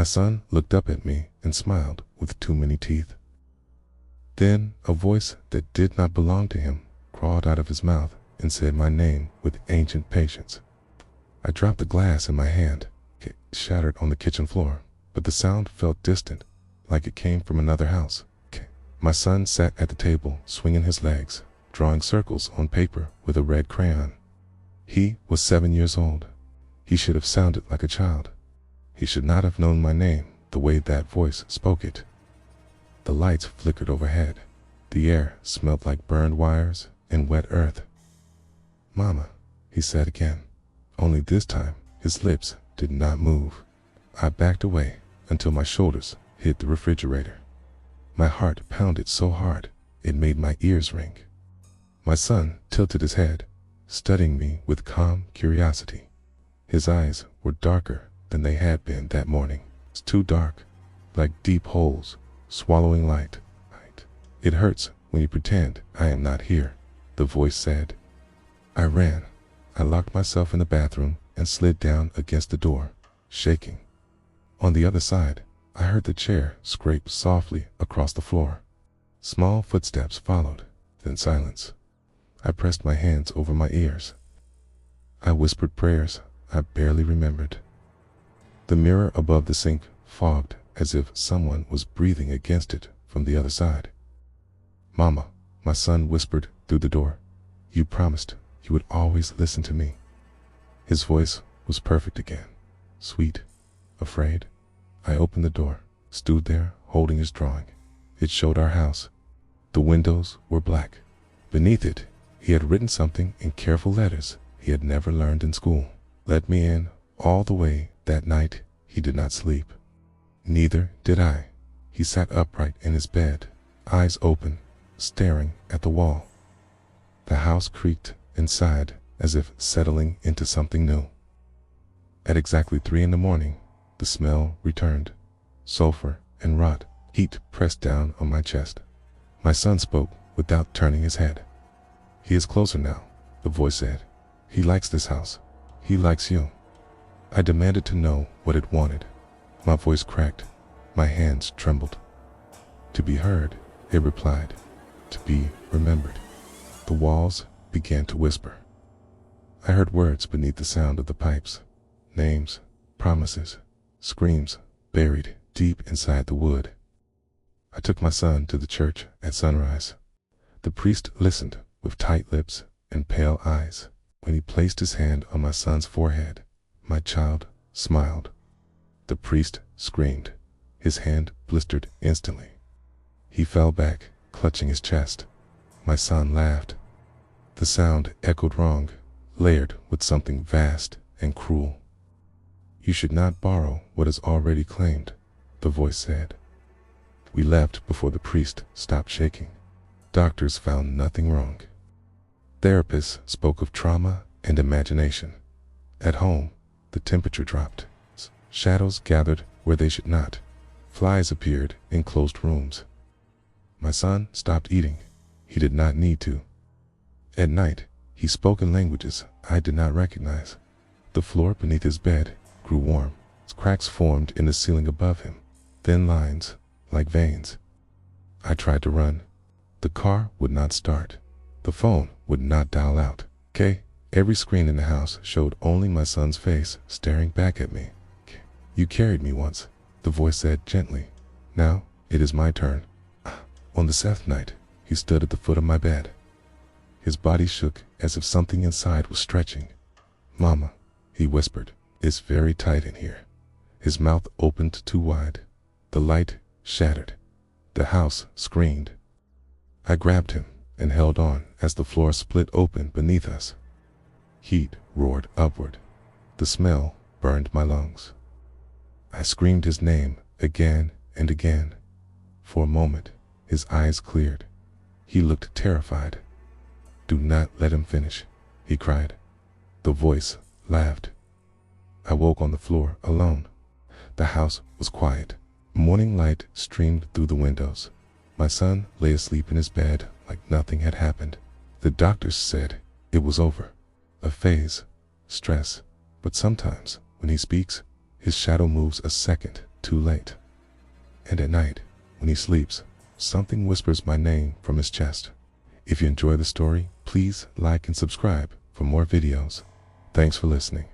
My son looked up at me and smiled with too many teeth. Then a voice that did not belong to him crawled out of his mouth and said my name with ancient patience. I dropped the glass in my hand. It shattered on the kitchen floor, but the sound felt distant, like it came from another house. My son sat at the table, swinging his legs, drawing circles on paper with a red crayon. He was 7 years old. He should have sounded like a child. He should not have known my name the way that voice spoke it. The lights flickered overhead. The air smelled like burned wires and wet earth. "Mama," he said again, only this time his lips did not move. I backed away until my shoulders hit the refrigerator. My heart pounded so hard it made my ears ring. My son tilted his head, studying me with calm curiosity. His eyes were darker than they had been that morning. It's too dark, like deep holes, swallowing light. "It hurts when you pretend I am not here," the voice said. I ran. I locked myself in the bathroom and slid down against the door, shaking. On the other side, I heard the chair scrape softly across the floor. Small footsteps followed, then silence. I pressed my hands over my ears. I whispered prayers I barely remembered. The mirror above the sink fogged as if someone was breathing against it from the other side. "Mama," my son whispered through the door, "you promised you would always listen to me." His voice was perfect again, sweet, afraid. I opened the door, stood there holding his drawing. It showed our house. The windows were black. Beneath it, he had written something in careful letters he had never learned in school. "Let me in." All the way that night, he did not sleep. Neither did I. He sat upright in his bed, eyes open, staring at the wall. The house creaked and sighed as if settling into something new. At exactly 3 a.m, the smell returned. Sulfur and rot. Heat pressed down on my chest. My son spoke without turning his head. "He is closer now," the voice said. "He likes this house. He likes you." I demanded to know what it wanted. My voice cracked. My hands trembled. "To be heard," it replied. "To be remembered." The walls began to whisper. I heard words beneath the sound of the pipes. Names, promises, screams buried deep inside the wood. I took my son to the church at sunrise. The priest listened with tight lips and pale eyes. When he placed his hand on my son's forehead, my child smiled. The priest screamed. His hand blistered instantly. He fell back, clutching his chest. My son laughed. The sound echoed wrong, layered with something vast and cruel. "You should not borrow what is already claimed," the voice said. We left before the priest stopped shaking. Doctors found nothing wrong. Therapists spoke of trauma and imagination. At home, the temperature dropped. Shadows gathered where they should not. Flies appeared in closed rooms. My son stopped eating. He did not need to. At night, he spoke in languages I did not recognize. The floor beneath his bed grew warm. Cracks formed in the ceiling above him, thin lines like veins. I tried to run. The car would not start. The phone would not dial out. Every screen in the house showed only my son's face staring back at me. "You carried me once," the voice said gently. "Now it is my turn." On the 7th night, he stood at the foot of my bed. His body shook as if something inside was stretching. "Mama," he whispered, "it's very tight in here." His mouth opened too wide. The light shattered. The house screamed. I grabbed him and held on as the floor split open beneath us. Heat roared upward. The smell burned my lungs. I screamed his name again and again. For a moment, his eyes cleared. He looked terrified. "Do not let him finish," he cried. The voice laughed. I woke on the floor alone. The house was quiet. Morning light streamed through the windows. My son lay asleep in his bed like nothing had happened. The doctors said it was over. A phase, stress, but sometimes when he speaks, his shadow moves a second too late. And at night, when he sleeps, something whispers my name from his chest. If you enjoy the story, please like and subscribe for more videos. Thanks for listening.